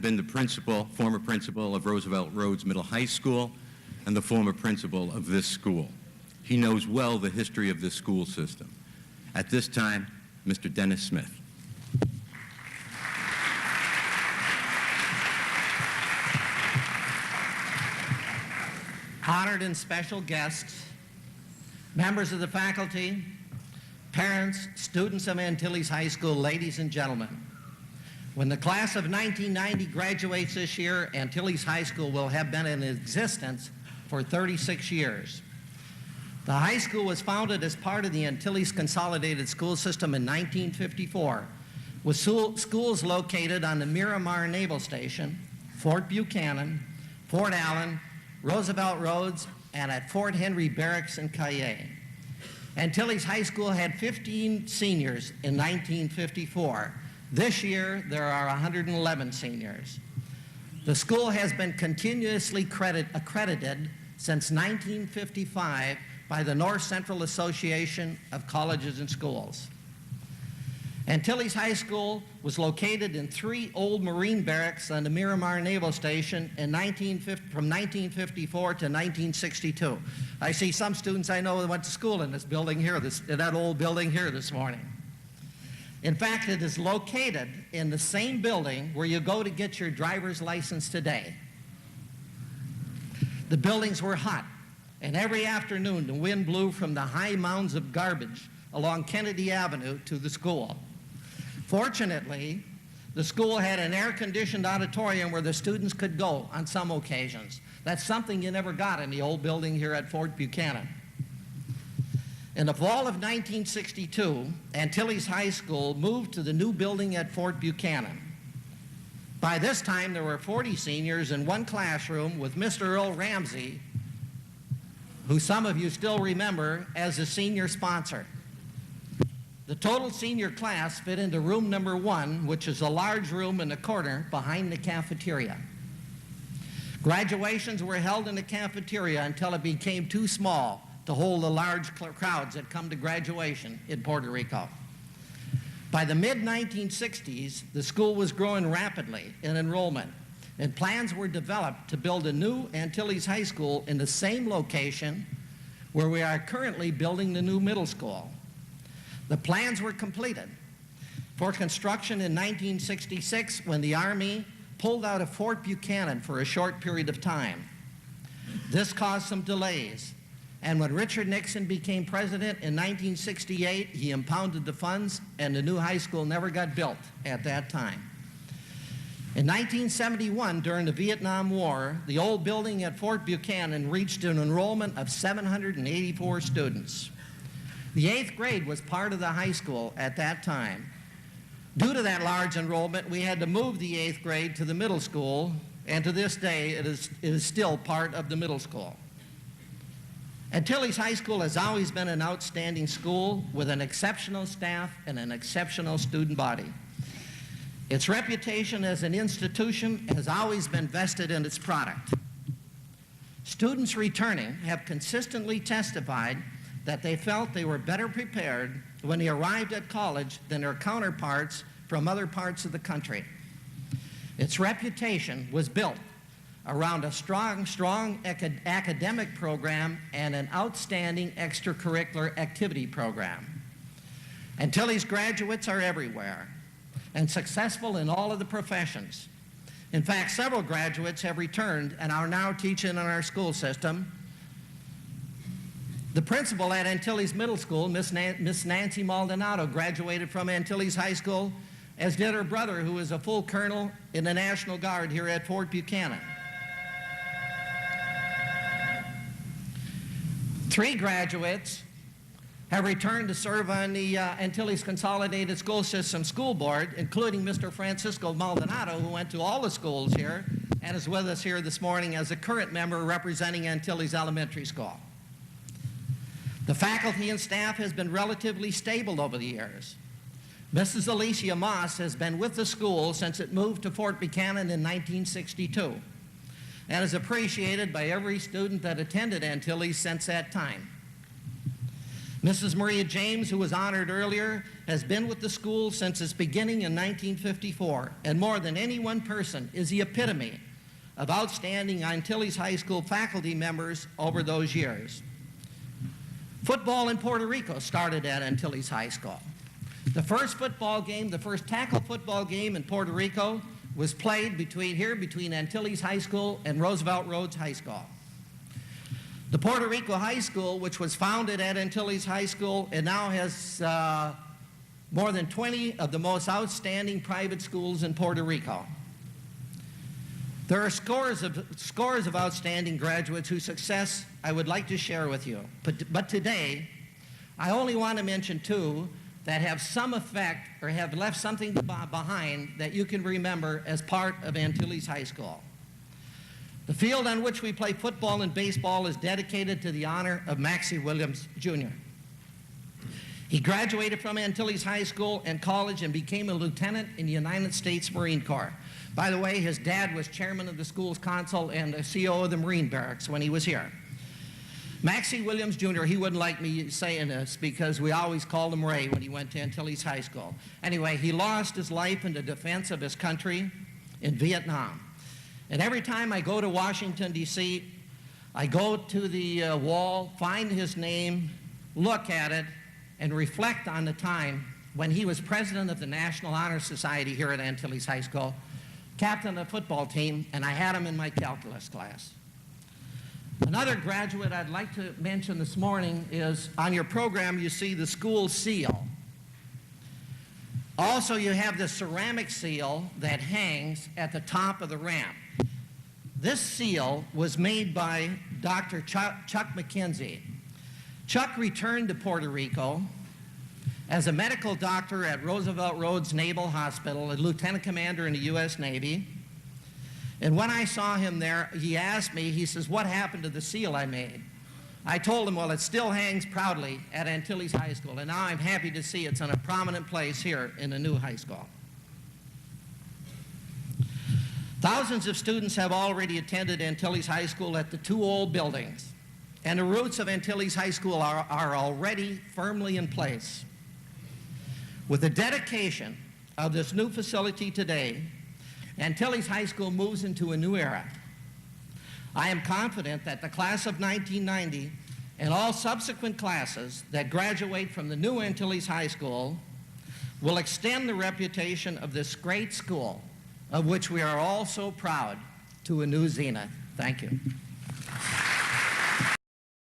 been the principal, former principal of Roosevelt Roads Middle High School and the former principal of this school. He knows well the history of this school system. At this time, Mr. Dennis Smith. Honored and special guests, members of the faculty, parents, students of Antilles High School, ladies and gentlemen. When the class of 1990 graduates this year, Antilles High School will have been in existence for 36 years. The high school was founded as part of the Antilles Consolidated School System in 1954, with schools located on the Miramar Naval Station, Fort Buchanan, Fort Allen, Roosevelt Roads, and at Fort Henry Barracks in Cayenne. Antilles High School had 15 seniors in 1954. This year, there are 111 seniors. The school has been continuously accredited since 1955 by the North Central Association of Colleges and Schools. Antilles High School was located in 3 old Marine barracks on the Miramar Naval Station from 1954 to 1962. I see some students I know that went to school in this building here, in that old building here this morning. In fact, it is located in the same building where you go to get your driver's license today. The buildings were hot, and every afternoon the wind blew from the high mounds of garbage along Kennedy Avenue to the school. Fortunately, the school had an air-conditioned auditorium where the students could go on some occasions. That's something you never got in the old building here at Fort Buchanan. In the fall of 1962, Antilles High School moved to the new building at Fort Buchanan. By this time, there were 40 seniors in one classroom with Mr. Earl Ramsey, who some of you still remember as the senior sponsor. The total senior class fit into room number 1, which is a large room in the corner behind the cafeteria. Graduations were held in the cafeteria until it became too small to hold the large crowds that come to graduation in Puerto Rico. By the mid-1960s, the school was growing rapidly in enrollment, and plans were developed to build a new Antilles High School in the same location where we are currently building the new middle school. The plans were completed for construction in 1966 when the Army pulled out of Fort Buchanan for a short period of time. This caused some delays, and when Richard Nixon became president in 1968, he impounded the funds, and the new high school never got built at that time. In 1971, during the Vietnam War, the old building at Fort Buchanan reached an enrollment of 784 students. The 8th grade was part of the high school at that time. Due to that large enrollment, we had to move the 8th grade to the middle school, and to this day, it is still part of the middle school. Antilles High School has always been an outstanding school with an exceptional staff and an exceptional student body. Its reputation as an institution has always been vested in its product. Students returning have consistently testified that they felt they were better prepared when they arrived at college than their counterparts from other parts of the country. Its reputation was built around a strong academic program and an outstanding extracurricular activity program. Antilles graduates are everywhere and successful in all of the professions. In fact, several graduates have returned and are now teaching in our school system. The principal at Antilles Middle School, Miss Nancy Maldonado, graduated from Antilles High School, as did her brother, who is a full colonel in the National Guard here at Fort Buchanan. 3 graduates have returned to serve on the Antilles Consolidated School System School Board, including Mr. Francisco Maldonado, who went to all the schools here and is with us here this morning as a current member representing Antilles Elementary School. The faculty and staff has been relatively stable over the years. Mrs. Alicia Moss has been with the school since it moved to Fort Buchanan in 1962 and is appreciated by every student that attended Antilles since that time. Mrs. Maria James, who was honored earlier, has been with the school since its beginning in 1954, and more than any one person is the epitome of outstanding Antilles High School faculty members over those years. Football in Puerto Rico started at Antilles High School. The first football game, the first tackle football game in Puerto Rico was played between Antilles High School and Roosevelt Roads High School. The Puerto Rico High School, which was founded at Antilles High School and now has more than 20 of the most outstanding private schools in Puerto Rico. There are scores of outstanding graduates whose success I would like to share with you. But today, I only want to mention two that have some effect or have left something behind that you can remember as part of Antilles High School. The field on which we play football and baseball is dedicated to the honor of Maxie Williams, Jr. He graduated from Antilles High School and college and became a lieutenant in the United States Marine Corps. By the way, his dad was chairman of the school's council and the CO of the Marine Barracks when he was here. Maxie Williams, Jr., he wouldn't like me saying this because we always called him Ray when he went to Antilles High School. Anyway, he lost his life in the defense of his country in Vietnam. And every time I go to Washington, D.C., I go to the wall, find his name, look at it, and reflect on the time when he was president of the National Honor Society here at Antilles High School, captain of the football team, and I had him in my calculus class. Another graduate I'd like to mention this morning is, on your program you see the school seal. Also you have the ceramic seal that hangs at the top of the ramp. This seal was made by Dr. Chuck McKenzie. Chuck returned to Puerto Rico as a medical doctor at Roosevelt Roads Naval Hospital, a lieutenant commander in the U.S. Navy. And when I saw him there, he asked me, he says, "What happened to the seal I made?" I told him, well, it still hangs proudly at Antilles High School, and now I'm happy to see it's in a prominent place here in the new high school. Thousands of students have already attended Antilles High School at the two old buildings, and the roots of Antilles High School are already firmly in place. With the dedication of this new facility today, Antilles High School moves into a new era. I am confident that the class of 1990 and all subsequent classes that graduate from the new Antilles High School will extend the reputation of this great school, of which we are all so proud, to a new zenith. Thank you.